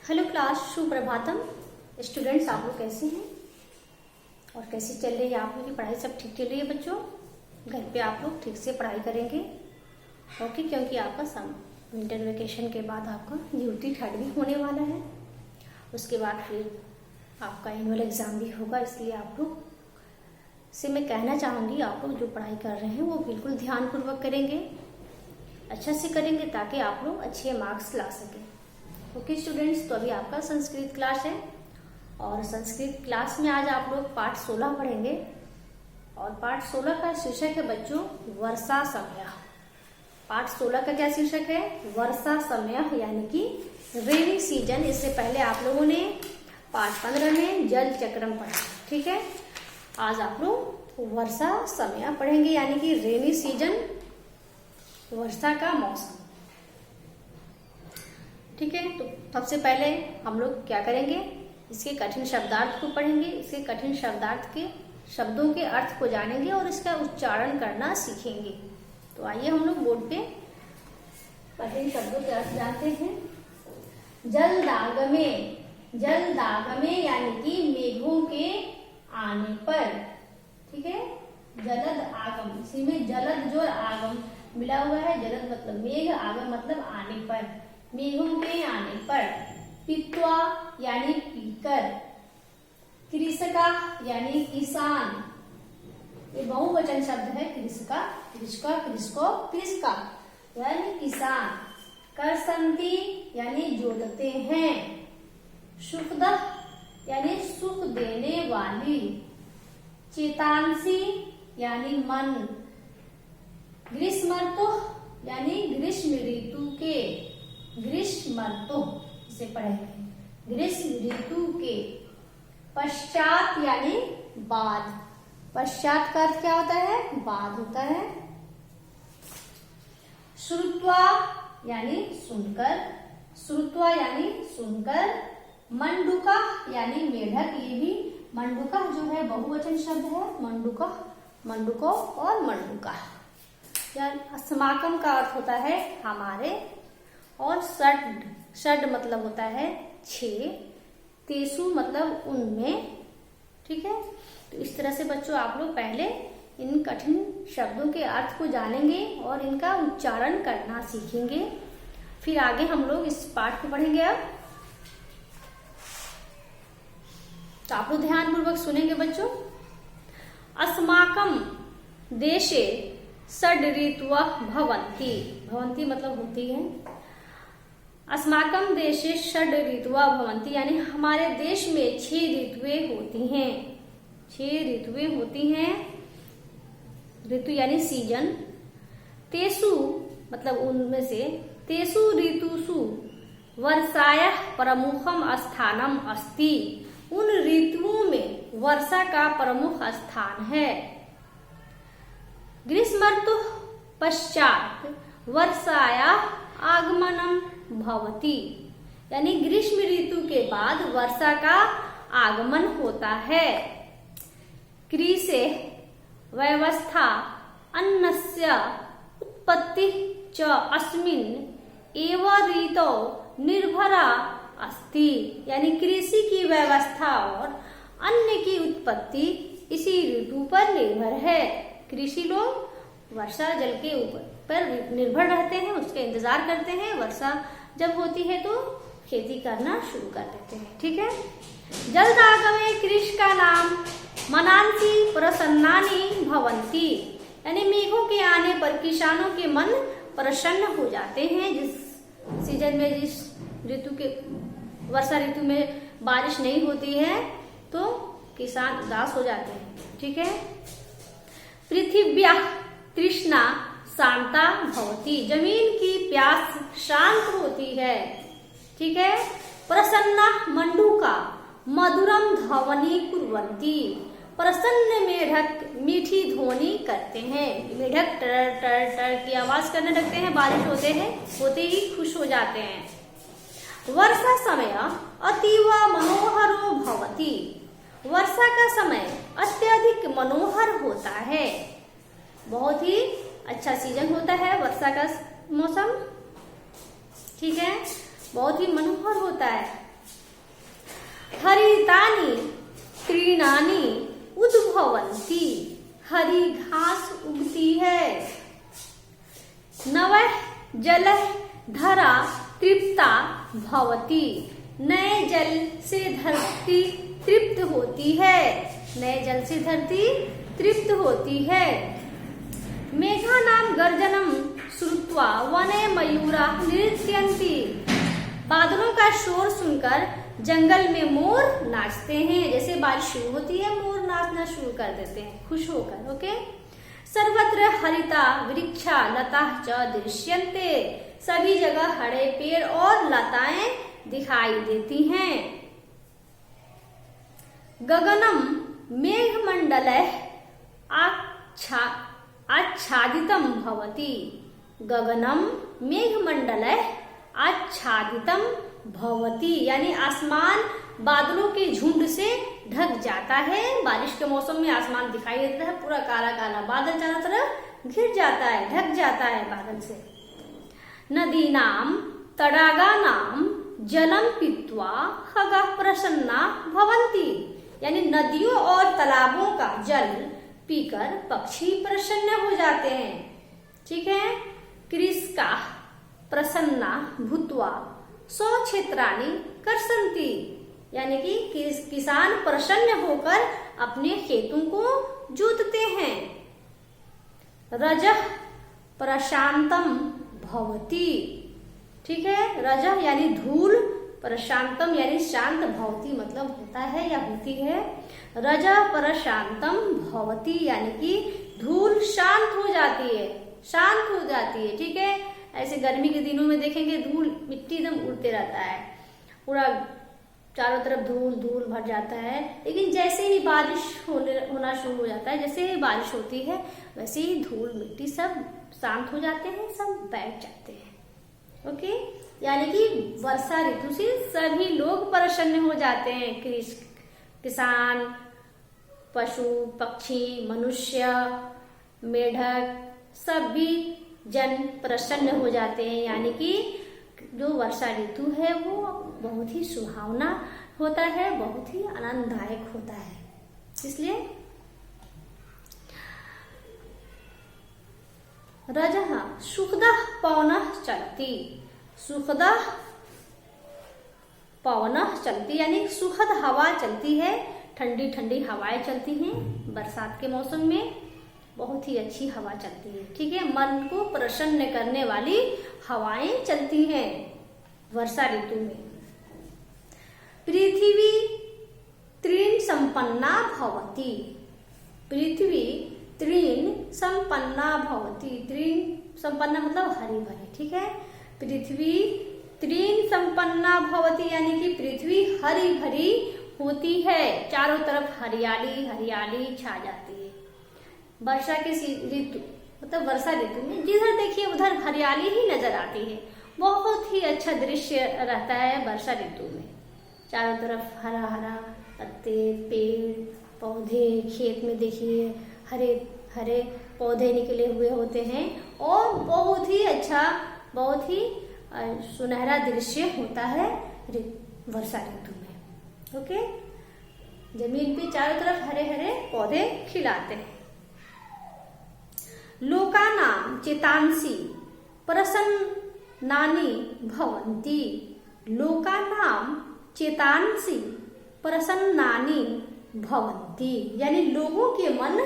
Hello class, Suprabhatam. Students, आप लोग कैसे हैं और कैसे चल रही है आप लोग की पढ़ाई? सब ठीक चल रही है बच्चों? घर पे आप लोग ठीक से पढ़ाई करेंगे, ओके? क्योंकि आपका विंटर वेकेशन के बाद आपका ड्यूटी थर्ड भी होने वाला है। उसके बाद फिर आपका एनुअल एग्ज़ाम भी होगा, इसलिए आप लोग से मैं कहना चाहूँगी, आप लोग जो पढ़ाई कर रहे हैं वो बिल्कुल ध्यानपूर्वक करेंगे, अच्छा से करेंगे, ताकि आप लोग अच्छे मार्क्स ला सकें। ओके स्टूडेंट्स, तो अभी आपका संस्कृत क्लास है और संस्कृत क्लास में आज आप लोग पाठ 16 पढ़ेंगे और पाठ 16 का शीर्षक है बच्चों वर्षा समय। पाठ 16 का क्या शीर्षक है? वर्षा समय, यानी कि रेनी सीजन। इससे पहले आप लोगों ने पाठ 15 में जल चक्रम पढ़ा, ठीक है? आज आप लोग वर्षा समय पढ़ेंगे, यानी कि रेनी सीजन, वर्षा का मौसम, ठीक है? तो सबसे पहले हम लोग क्या करेंगे, इसके कठिन शब्दार्थ को पढ़ेंगे, इसके कठिन शब्दार्थ के शब्दों के अर्थ को जानेंगे और इसका उच्चारण करना सीखेंगे। तो आइए हम लोग बोर्ड पे कठिन शब्दों के अर्थ जानते हैं। जलदागमे, जलदागमे यानी कि मेघों के आने पर, ठीक है? जलद आगम, इसी में जलद जो आगम मिला हुआ है, जलद मतलब मेघ, आगम मतलब आने पर, मेघों के आने पर। पित्वा यानी पीकर, कृषका यानी किसान, ये बहुवचन शब्द है। कृषका, कृषका, कृषको, कृषका यानी किसान। करसंती यानी जोतते हैं। सुखदः यानी सुख देने वाली। चेतांसी यानी मन। ग्रीष्म ऋतु यानी ग्रीष्म ऋतु के, ग्रीष्म ऋतु इसे पढ़ेंगे, ग्रीष्म ऋतु के। पश्चात यानी बाद, पश्चात का अर्थ क्या होता है? बाद होता है। श्रुत्वा यानी सुनकर, श्रुत्वा यानी सुनकर। मंडूका यानी मेढक, ये भी मंडूका जो है बहुवचन शब्द है। मंडूका, मंडूको और मंडूका। अस्माकम का अर्थ होता है हमारे, और षड, षड मतलब होता है 6, तेसु मतलब उनमें, ठीक है? तो इस तरह से बच्चों आप लोग पहले इन कठिन शब्दों के अर्थ को जानेंगे और इनका उच्चारण करना सीखेंगे, फिर आगे हम लोग इस पाठ को पढ़ेंगे। अब तो आप लोग ध्यानपूर्वक सुनेंगे बच्चों। अस्माकम देशे षड ऋतवः भवन्ति, भवन्ति मतलब होती है। अस्माकम देशे षड ऋतवः भवन्ति यानी हमारे देश में 6 ऋतुएं होती हैं, 6 ऋतुएं होती हैं। ऋतु यानी सीजन। तेसु मतलब उनमें से, तेसु ऋतुषु वर्षायाः प्रमुखम स्थानम अस्ति, उन ऋतुओं में वर्षा का प्रमुख स्थान है। ग्रीष्म ऋतु पश्चात वर्षायाः आगमनम भवति, यानी ग्रीष्म ऋतु के बाद वर्षा का आगमन होता है। कृषि व्यवस्था अन्नस्य उत्पत्ति च अस्मिन् एव ऋतौ निर्भरा अस्ति, यानी कृषि की व्यवस्था और अन्न की उत्पत्ति इसी ऋतु पर निर्भर है। कृषि लोग वर्षा जल के ऊपर पर निर्भर रहते हैं, उसका इंतजार करते हैं। वर्षा जब होती है तो खेती करना शुरू कर देते हैं, ठीक है? जलदागमे कृषका नाम मनांसी प्रसन्नानि भवन्ति, यानी मेघों के आने पर किसानों के मन प्रसन्न हो जाते हैं। जिस सीजन में, जिस ऋतु के, वर्षा ऋतु में बारिश नहीं होती है तो किसान उदास हो जाते हैं, ठीक है? पृथिव्या तृष्णा शांता भवती, जमीन की प्यास शांत होती है, ठीक है? प्रसन्ना मंडूका मधुरम ध्वनि कुर्वन्ति, प्रसन्न मेढक मीठी ध्वनि करते हैं। मेढक टर टर टर की आवाज करने लगते हैं, बारिश होते ही खुश हो जाते हैं। वर्षा समय अतीव मनोहरो भवति, वर्षा का समय अत्यधिक मनोहर होता है, बहुत ही अच्छा सीजन होता है वर्षा का मौसम, ठीक है? बहुत ही मनोहर होता है। हरितानि तृणानि उद्भवन्ति, हरी घास उगती है। नवः जलः धरा तृप्ता भवति, नए जल से धरती तृप्त होती है, नए जल से धरती तृप्त होती है। मेघानां गर्जनं श्रुत्वा वने मयूरा नृत्यन्ति, बादलों का शोर सुनकर जंगल में मोर नाचते हैं। जैसे बारिश शुरू होती है मोर नाचना शुरू कर देते हैं खुश होकर। ओके। सर्वत्र हरिता वृक्षा लता च दृश्यन्ते, सभी जगह हरे पेड़ और लताएं दिखाई देती हैं। गगनम मेघमंडलः आच्छादितं भवति, गगनम मेघमंडलः आच्छादितं भवति, यानी आसमान बादलों के झुंड से ढक जाता है। बारिश के मौसम में आसमान दिखाई देता है, पूरा काला काला बादल चारों तरफ घिर जाता है, ढक जाता है बादल से। नदीनां तडागानां जलम पीत्वा खगाः प्रसन्ना भवन्ति, यानी नदियों और तालाबों का जल पीकर पक्षी प्रसन्न हो जाते हैं। ठीक है। कृषकाः प्रसन्ना भूत्वा स्वक्षेत्राणि कर्षन्ति, यानी कि किसान प्रसन्न होकर अपने खेतों को जोतते हैं। रजः प्रशांतम भवति, ठीक है। रजः यानी धूल, प्रशांतम यानी शांत, भवति मतलब होता है या होती है। रजः प्रशांतम भवति यानी कि धूल शांत हो जाती है, शांत हो जाती है। ठीक है। ऐसे गर्मी के दिनों में देखेंगे धूल मिट्टी एकदम उड़ते रहता है, पूरा चारों तरफ धूल धूल भर जाता है। लेकिन जैसे ही बारिश होना शुरू हो जाता है, जैसे ही बारिश होती है, वैसे ही धूल मिट्टी सब शांत हो जाते हैं, सब बैठ जाते हैं। ओके। यानी कि वर्षा ऋतु से सभी लोग प्रसन्न हो जाते हैं। किसान, पशु पक्षी, मनुष्य, मेढक, सभी जन प्रसन्न हो जाते हैं। यानी कि जो वर्षा ऋतु है वो बहुत ही सुहावना होता है, बहुत ही आनंददायक होता है। इसलिए रजः सुखदः पवनः चलति, सुखदः पवनः चलति यानी सुखद हवा चलती है, ठंडी ठंडी हवाएं चलती हैं। बरसात के मौसम में बहुत ही अच्छी हवा चलती है। ठीक है। मन को प्रसन्न करने वाली हवाएं चलती हैं वर्षा ऋतु में। पृथ्वी तृण संपन्ना भवति, पृथ्वी तृण संपन्ना भवति, तृण संपन्ना मतलब हरी भरी। ठीक है। पृथ्वी तृण संपन्ना भवति यानी कि पृथ्वी हरी भरी होती है, चारों तरफ हरियाली हरियाली छा जाती है। वर्षा के ऋतु मतलब वर्षा ऋतु में जिधर देखिए उधर हरियाली ही नजर आती है, बहुत ही अच्छा दृश्य रहता है वर्षा ऋतु में। चारों तरफ हरा हरा पत्ते, पेड़ पौधे, खेत में देखिए हरे हरे पौधे निकले हुए होते हैं और बहुत ही अच्छा, बहुत ही सुनहरा दृश्य होता है वर्षा ऋतु में। ओके। जमीन पे चारों तरफ हरे हरे पौधे खिलाते हैं। लोकानां चेतांसि प्रसन्नानि भवन्ति, लोकानां चेतांसि प्रसन्नानि भवन्ति यानी लोगों के मन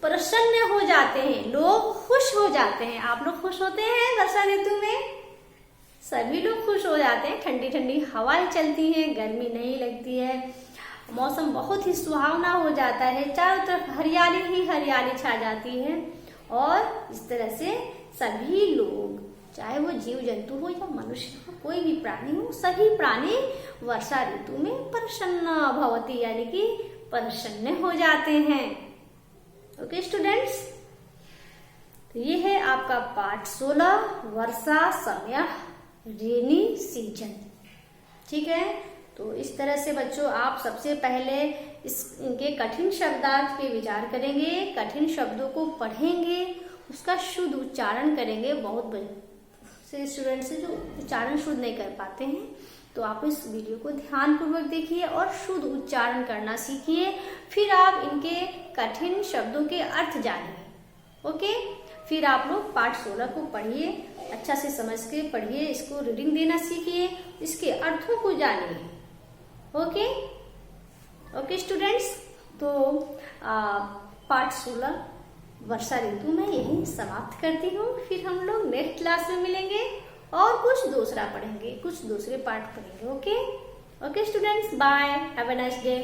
प्रसन्न हो जाते हैं, लोग खुश हो जाते हैं। आप लोग खुश होते हैं वर्षा ऋतु में? सभी लोग खुश हो जाते हैं। ठंडी ठंडी हवाएं चलती हैं, गर्मी नहीं लगती है, मौसम बहुत ही सुहावना हो जाता है, चारों तरफ हरियाली ही हरियाली छा जाती है। और इस तरह से सभी लोग, चाहे वो जीव जंतु हो या मनुष्य हो, कोई भी प्राणी हो, सभी प्राणी वर्षा ऋतु में प्रसन्न भवति यानी कि प्रसन्न हो जाते हैं। ओके स्टूडेंट्स, तो ये है आपका पाठ 16 वर्षा समय रेनी सीजन। ठीक है। तो इस तरह से बच्चों आप सबसे पहले इनके कठिन शब्दार्थ पे विचार करेंगे, कठिन शब्दों को पढ़ेंगे, उसका शुद्ध उच्चारण करेंगे। बहुत से स्टूडेंट्स जो उच्चारण शुद्ध नहीं कर पाते हैं, तो आप इस वीडियो को ध्यानपूर्वक देखिए और शुद्ध उच्चारण करना सीखिए, फिर आप इनके कठिन शब्दों के अर्थ जानिए। ओके, फिर आप लोग पाठ 16 को पढ़िए, अच्छा से समझ के पढ़िए, इसको रीडिंग देना सीखिए, इसके अर्थों को जानिए। ओके ओके स्टूडेंट्स, तो पाठ 16 वर्षा ऋतु में यही समाप्त करती हूँ। फिर हम लोग नेक्स्ट क्लास में मिलेंगे और कुछ दूसरा पढ़ेंगे, कुछ दूसरे पाठ पढ़ेंगे। Okay okay students, bye, have a nice day.